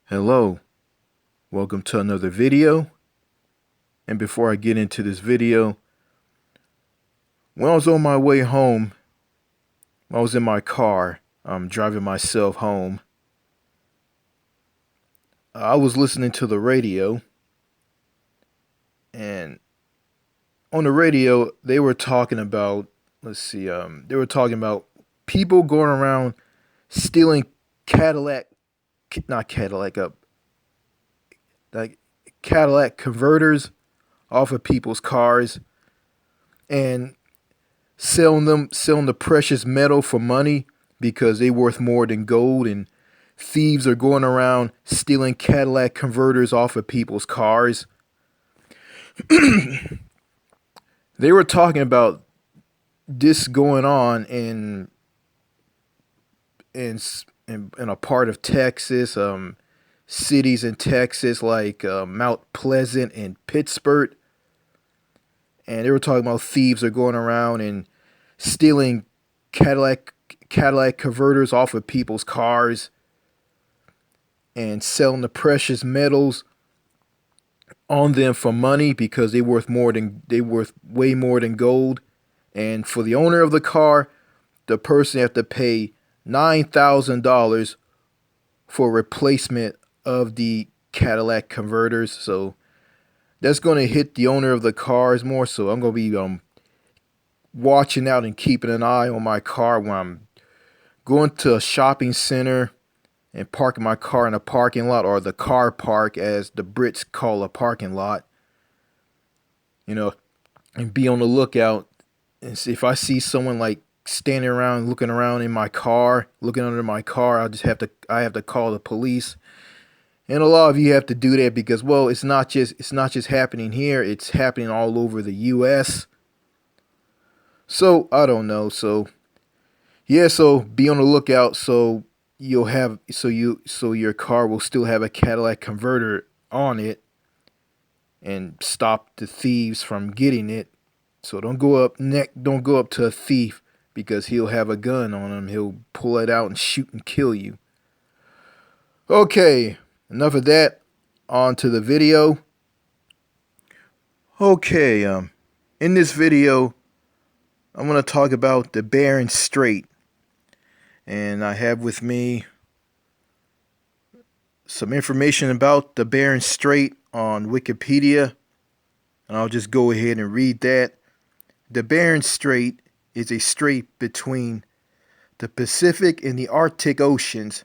Hello, welcome to another video. And before I get into this video, when I was on my way home, I was in my car, driving myself home. I was listening to the radio, and on the radio they were talking about, they were talking about people going around stealing Cadillac, not Cadillac, like Cadillac converters off of people's cars and selling the precious metal for money because they worth more than gold, and thieves are going around stealing Cadillac converters off of people's cars. They were talking about this going on in in a part of Texas, cities in Texas like Mount Pleasant and Pittsburgh, and they were talking about thieves are going around and stealing Cadillac Cadillac converters off of people's cars and selling the precious metals on them for money because they worth way more than gold. And for the owner of the car, the person have to pay $9,000 for replacement of the Cadillac converters. So that's going to hit the owner of the cars more. So I'm going to be watching out and keeping an eye on my car when I'm going to a shopping center and parking my car in a parking lot, or the car park as the Brits call a parking lot. And be on the lookout and see if I see someone like standing around looking around in my car, looking under my car. I have to call the police. And a lot of you have to do that because, well, it's not just happening here, it's happening all over the US. So I don't know. So yeah, so be on the lookout so your car will still have a Cadillac converter on it and stop the thieves from getting it. So don't go up to a thief because he'll have a gun on him. He'll pull it out and shoot and kill you. Okay, enough of that. On to the video. Okay, in this video I'm going to talk about the Bering Strait. And I have with me some information about the Bering Strait on Wikipedia. And I'll just go ahead and read that. The Bering Strait is a strait between the Pacific and the Arctic Oceans,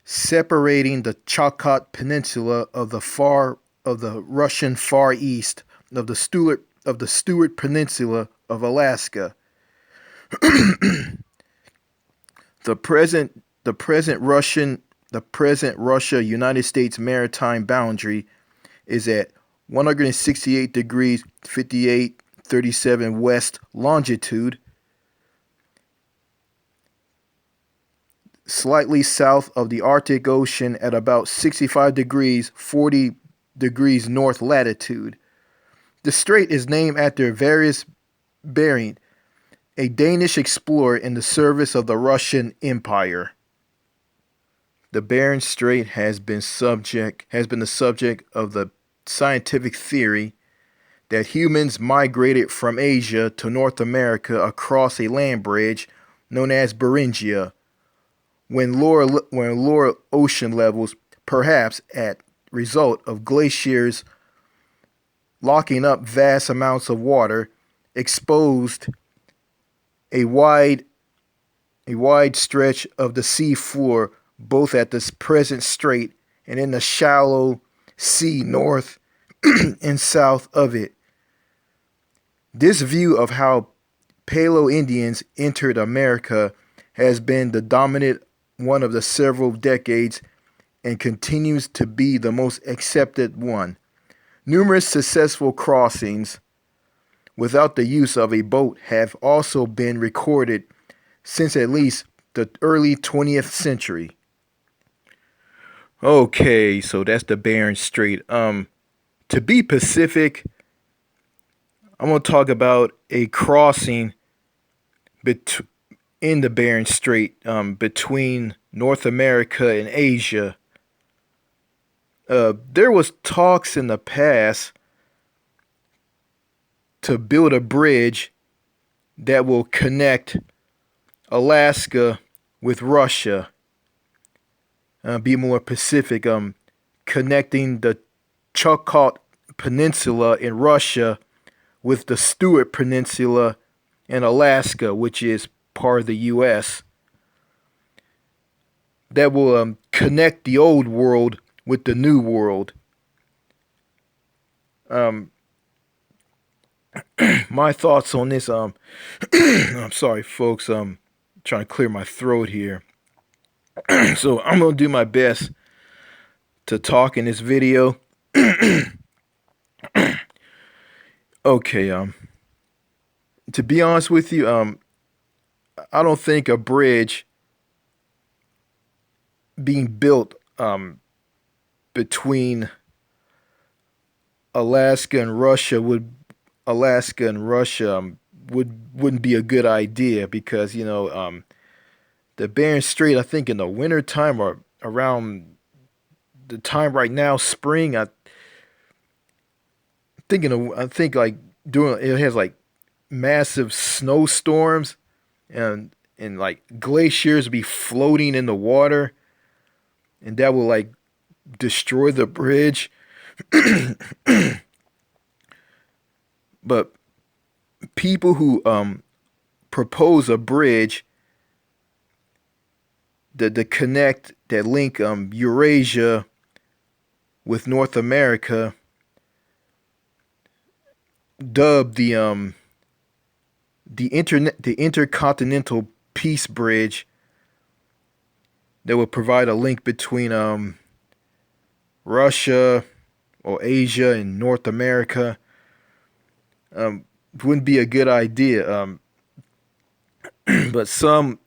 separating the Chukot Peninsula of the Russian Far East of the Stewart Peninsula of Alaska. The present Russia United States maritime boundary is at 168 degrees 58:37 west longitude, slightly south of the Arctic Ocean at about 65 degrees 40 degrees north latitude. The strait is named after Various Bering, a Danish explorer in the service of the Russian Empire. The Bering Strait has been the subject of the scientific theory that humans migrated from Asia to North America across a land bridge known as Beringia, when lower ocean levels, perhaps at result of glaciers locking up vast amounts of water, exposed a wide stretch of the sea floor, both at the present strait and in the shallow sea north and south of it. This view of how Paleo-Indians entered America has been the dominant one of the several decades and continues to be the most accepted one. Numerous successful crossings without the use of a boat have also been recorded since at least the early 20th century. Okay, so that's the Bering Strait. To be Pacific, I'm going to talk about a crossing in the Bering Strait between North America and Asia. There was talks in the past to build a bridge that will connect Alaska with Russia. Be more specific, connecting the Chukot Peninsula in Russia with the Stewart Peninsula in Alaska, which is part of the U.S. That will connect the old world with the new world. Um, my thoughts on this. I'm sorry, folks. Trying to clear my throat here. So I'm gonna do my best to talk in this video. Okay. To be honest with you, I don't think a bridge being built between Alaska and Russia wouldn't be a good idea because the Bering Strait, I think in the winter time or around the time right now, spring, I think like doing it has like massive snowstorms and like glaciers be floating in the water, and that will like destroy the bridge. But people who propose a bridge that connect that link Eurasia with North America, dubbed the Intercontinental Peace Bridge, that would provide a link between Russia or Asia and North America. Wouldn't be a good idea. But some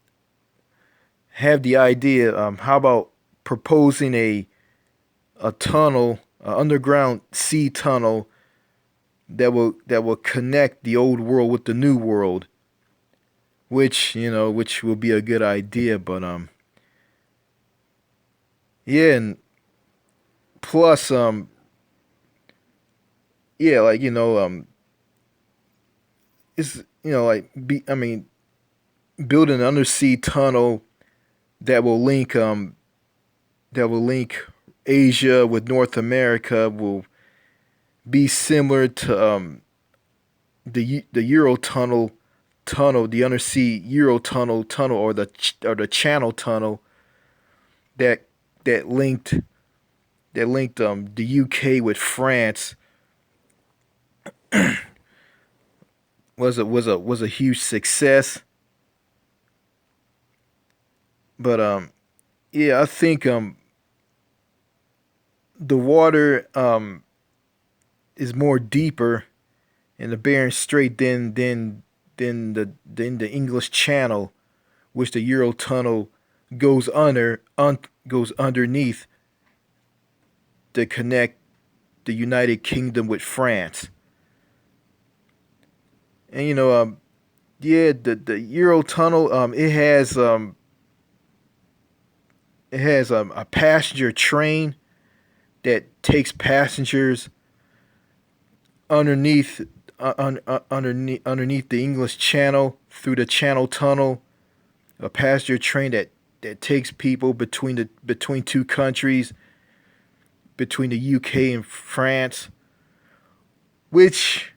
have the idea. How about proposing a tunnel, an underground sea tunnel that will connect the old world with the new world, which will be a good idea. But yeah, and plus yeah, like it's like I mean, building an undersea tunnel that will link Asia with North America will be similar to the Euro tunnel, the undersea Euro tunnel, or the Channel tunnel that that linked the UK with France. Was a huge success. But yeah, I think the water is more deeper in the Bering Strait than the English Channel, which the Eurotunnel goes underneath to connect the United Kingdom with France. And yeah, the Eurotunnel, it has a passenger train that takes passengers underneath underneath the English Channel through the Channel Tunnel. A passenger train that takes people between two countries, between the UK and France, which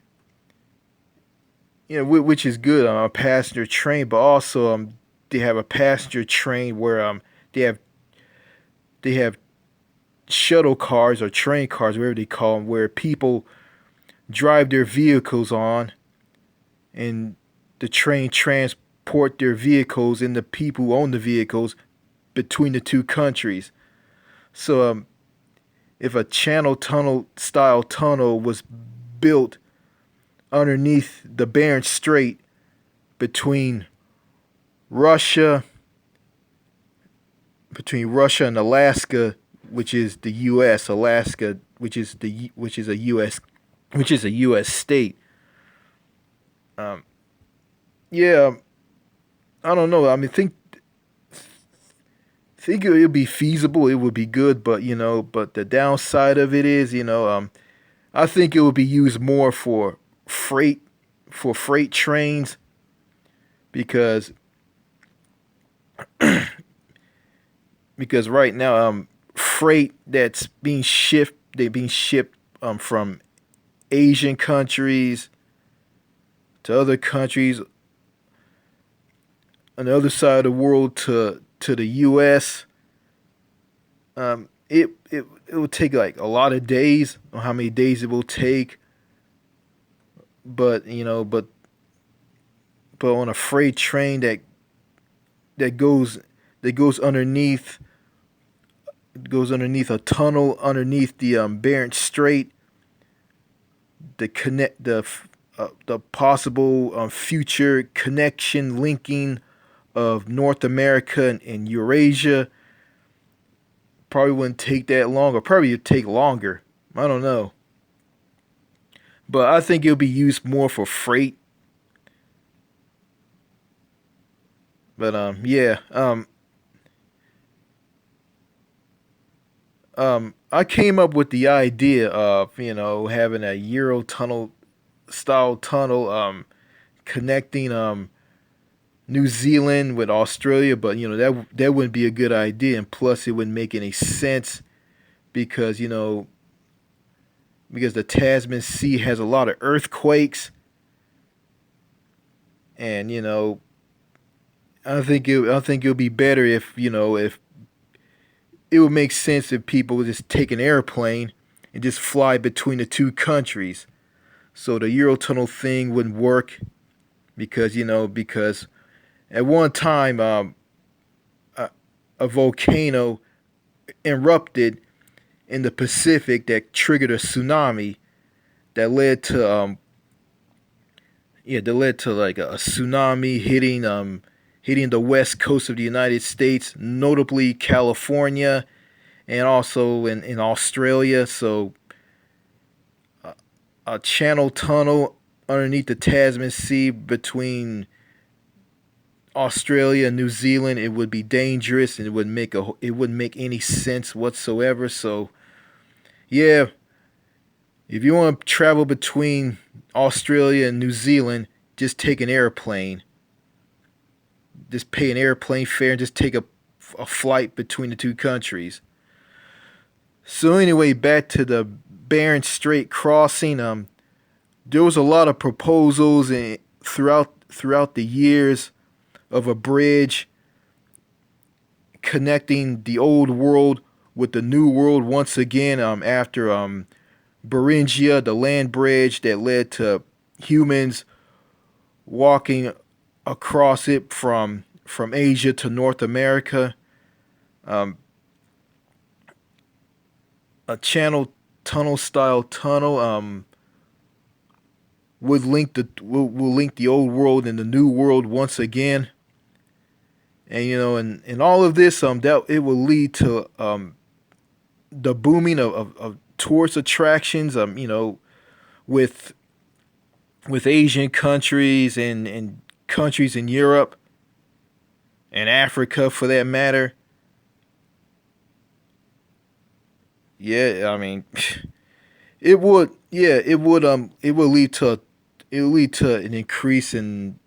which is good on a passenger train. But also they have a passenger train where they have they have shuttle cars or train cars, whatever they call them, where people drive their vehicles on, and the train transport their vehicles and the people who own the vehicles between the two countries. So if a channel tunnel style tunnel was built underneath the Bering Strait between Russia and Alaska, which is the U.S. Alaska, which is a U.S. state. Yeah, I don't know. I mean, think it would be feasible. It would be good, but but the downside of it is, I think it would be used more freight, for freight trains because right now, freight that's being shipped from Asian countries to other countries on the other side of the world to the U.S. It will take like a lot of days. On how many days it will take, but on a freight train that goes that goes underneath a tunnel underneath the Bering Strait, the possible future connection linking of North America and Eurasia probably wouldn't take that long, or probably it'd take longer. I don't know, but I think it'll be used more for freight. But yeah, I came up with the idea of having a Euro tunnel style tunnel connecting New Zealand with Australia, but that wouldn't be a good idea, and plus it wouldn't make any sense because because the Tasman Sea has a lot of earthquakes, and I think it would be better if it would make sense if people would just take an airplane and just fly between the two countries. So the Eurotunnel thing wouldn't work because at one time a, a volcano erupted in the Pacific that triggered a tsunami that led to like a tsunami hitting the west coast of the United States, notably California and also in Australia. So a channel tunnel underneath the Tasman Sea between Australia and New Zealand, it would be dangerous and it wouldn't make any sense whatsoever. So yeah, if you want to travel between Australia and New Zealand, just take an airplane. Just pay an airplane fare and just take a flight between the two countries. So anyway, back to the Bering Strait crossing. There was a lot of proposals throughout the years of a bridge connecting the old world with the new world once again. After Beringia, the land bridge that led to humans walking across it from Asia to North America. Um, a channel tunnel style tunnel will link the old world and the new world once again. And and all of this that it will lead to the booming of tourist attractions with Asian countries and countries in Europe and Africa for that matter. Yeah, I mean, it would. Yeah, it would. It would lead to an increase in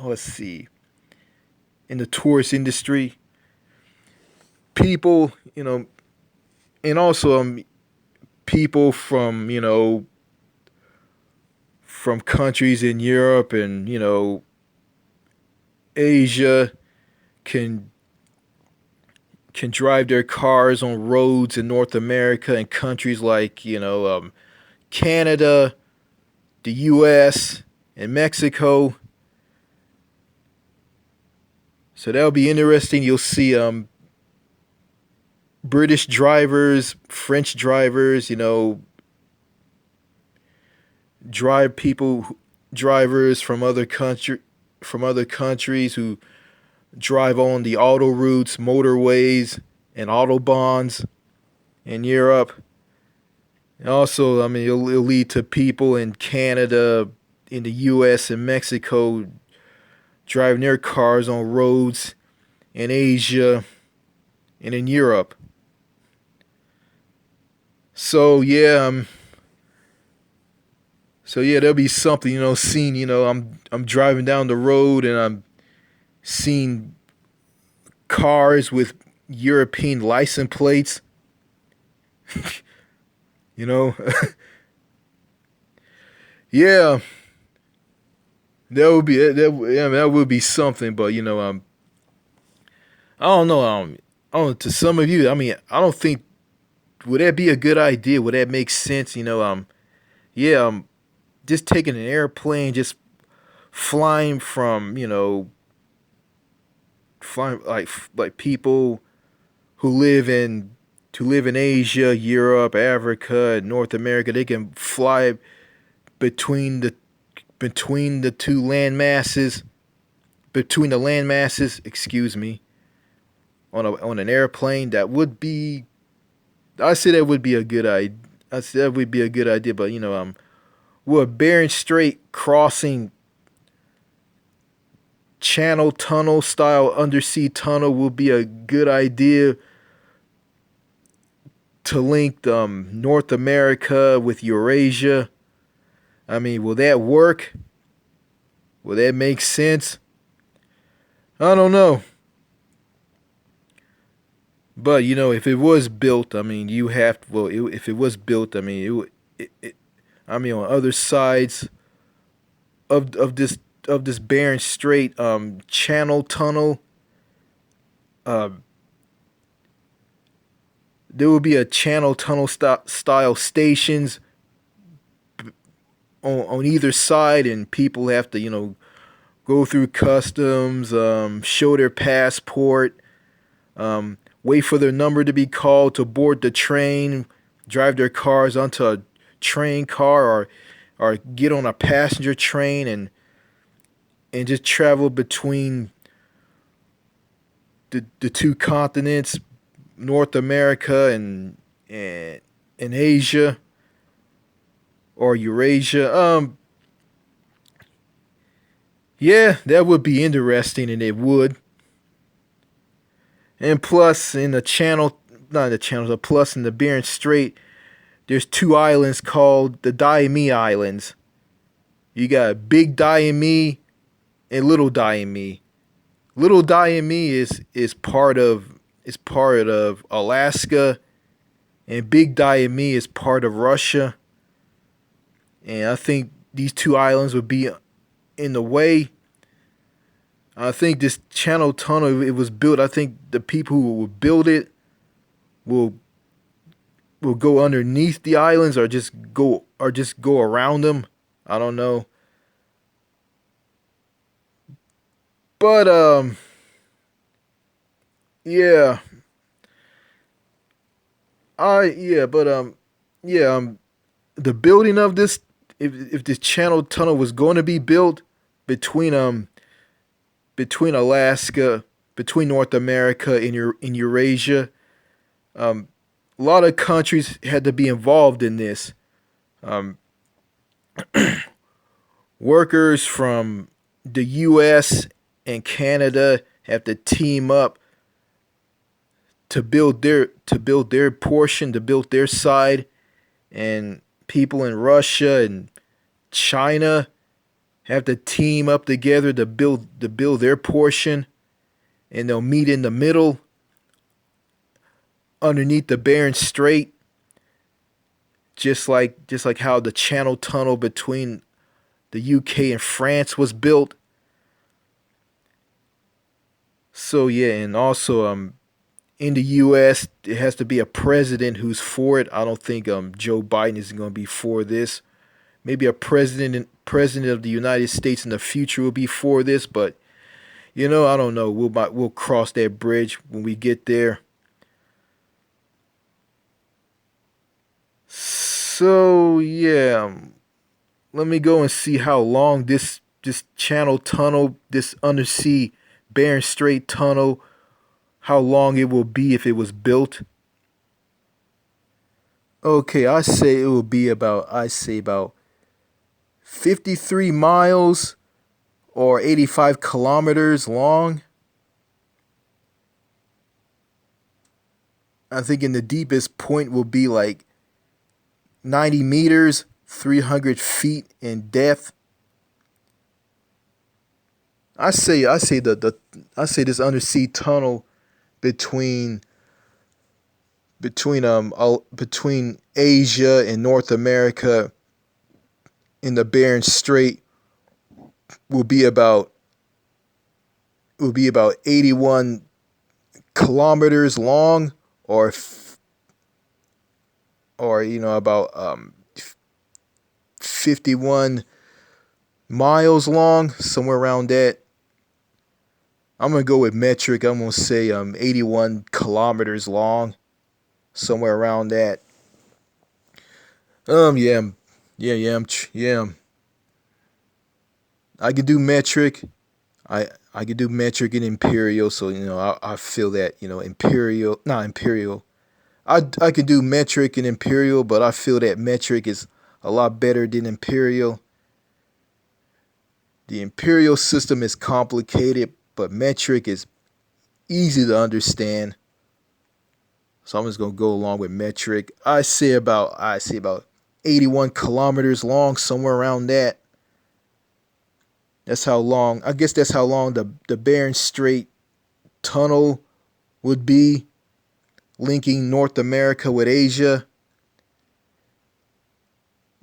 let's see, in the tourist industry. People, and also people from from countries in Europe and Asia can drive their cars on roads in North America and countries like Canada, the U.S., and Mexico. So that'll be interesting. You'll see British drivers, French drivers, drive people drivers from other countries who drive on the auto routes, motorways, and autobahns in Europe. And also, I mean, it'll lead to people in Canada, in the U.S. and Mexico driving their cars on roads in Asia, and in Europe. So yeah, there'll be something, seen, I'm driving down the road and I'm seeing cars with European license plates, you know. Yeah, that would be something, but I don't know, I don't, to some of you, I mean, I don't think, would that be a good idea? Would that make sense? Yeah, just taking an airplane, just flying from, flying like people who live in Asia, Europe, Africa, and North America. They can fly between the two land masses, between the land masses. Excuse me, on an airplane. That would be. I say that would be a good idea. I say that would be a good idea, but would Bering Strait crossing channel tunnel style undersea tunnel will be a good idea to link North America with Eurasia. I mean, will that work? Will that make sense? I don't know. But if it was built, I mean, you have to, well, if it was built, I mean, I mean, on other sides of this Bering Strait channel tunnel, uh, there will be a channel tunnel style stations on either side, and people have to go through customs, show their passport, wait for their number to be called to board the train, drive their cars onto a train car, or get on a passenger train and just travel between the two continents, North America and Asia or Eurasia. Yeah, that would be interesting, and it would. And plus, in the channel, not the channel, but plus in the Bering Strait, there's two islands called the Diame Islands. You got Big Diame and Little Diame. Little Diame is part of Alaska, and Big Diame is part of Russia. And I think these two islands would be in the way. I think this channel tunnel, it was built. I think the people who will build it will go underneath the islands, or just go around them. I don't know. But yeah. I yeah, but yeah, the building of this, if this channel tunnel was going to be built between Alaska, between North America and Eurasia, a lot of countries had to be involved in this. Um, Workers from the U.S. and Canada have to team up to build their portion, to build their side, and people in Russia and China have to team up together to build their portion, and they'll meet in the middle underneath the Bering Strait, just like how the Channel Tunnel between the UK and France was built. So yeah, and also in the US it has to be a president who's for it. I don't think Joe Biden is going to be for this. Maybe a president of the United States in the future will be for this, but I don't know. We'll cross that bridge when we get there. So yeah, let me go and see how long this channel tunnel, this undersea Bering Strait tunnel, how long it will be if it was built. Okay, I say about 53 miles or 85 kilometers long. I think in the deepest point will be like 90 meters, 300 feet in depth. I say this undersea tunnel between between Asia and North America in the Bering Strait will be about 81 kilometers long, or about 51 miles long, somewhere around that. I'm gonna go with metric. I'm gonna say 81 kilometers long, somewhere around that. Yeah, yeah. I could do metric. I could do metric and imperial. So I feel that imperial, not imperial. I could do metric and imperial, but I feel that metric is a lot better than imperial. The imperial system is complicated, but metric is easy to understand. So I'm just gonna go along with metric. I say about 81 kilometers long, somewhere around that. That's how long. I guess that's how long the Bering Strait tunnel would be, linking North America with Asia.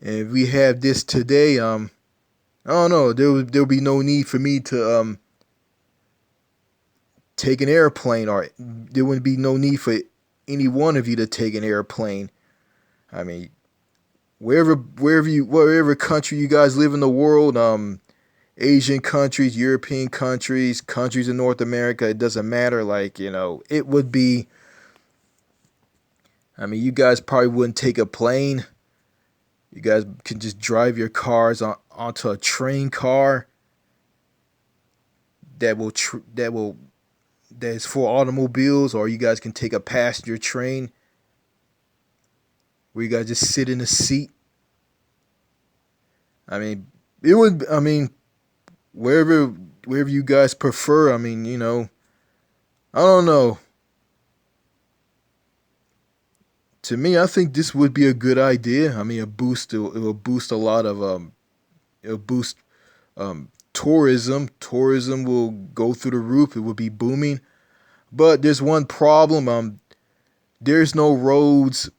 And if we have this today, I don't know. There'll be no need for me to take an airplane, or there wouldn't be no need for any one of you to take an airplane. I mean, wherever country you guys live in the world, Asian countries, European countries, countries in North America, it doesn't matter. Like, it would be. I mean, you guys probably wouldn't take a plane. You guys can just drive your cars onto a train car that is for automobiles, or you guys can take a passenger train where you guys just sit in a seat. I mean, it would. I mean, wherever you guys prefer. I mean, I don't know. To me, I think this would be a good idea. I mean, it will boost a lot of it'll boost tourism. Tourism will go through the roof. It will be booming. But there's one problem. There's no roads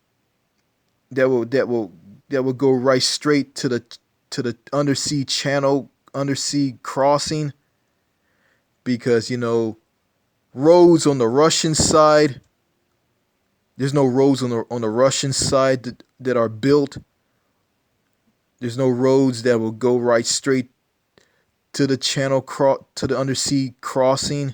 that will go right straight to the undersea channel, undersea crossing, because roads on the Russian side. There's no roads on the Russian side that are built. There's no roads that will go right straight to the to the undersea crossing,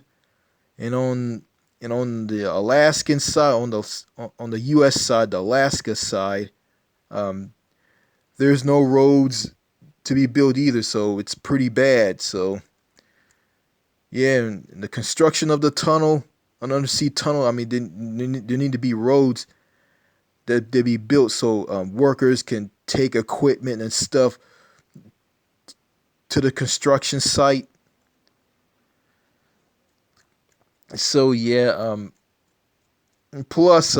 and on the Alaskan side, on the U.S. side, the Alaska side, um, there's no roads to be built either. So it's pretty bad. So yeah, and the construction of the tunnel, an undersea tunnel. I mean, there need to be roads that they be built so workers can take equipment and stuff to the construction site. So yeah, plus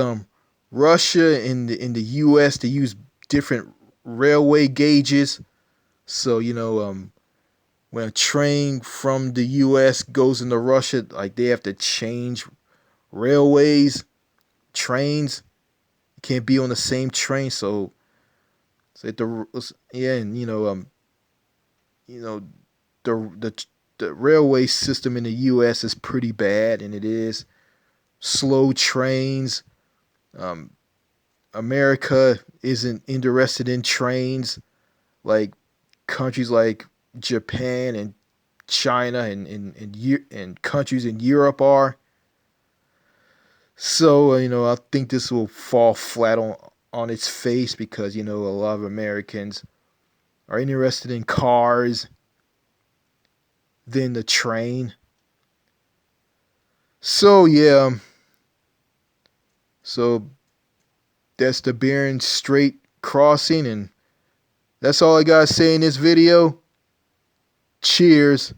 Russia and the U.S., they use different railway gauges. So when a train from the U.S. goes into Russia, like they have to change railways, trains. You can't be on the same train. So yeah, and you know the railway system in the U.S. is pretty bad, and it is slow trains. Um, America isn't interested in trains like countries like Japan and China and countries in Europe are. So I think this will fall flat on its face, because a lot of Americans are interested in cars than the train. So yeah, so that's the Bering Strait crossing, and that's all I gotta say in this video. Cheers.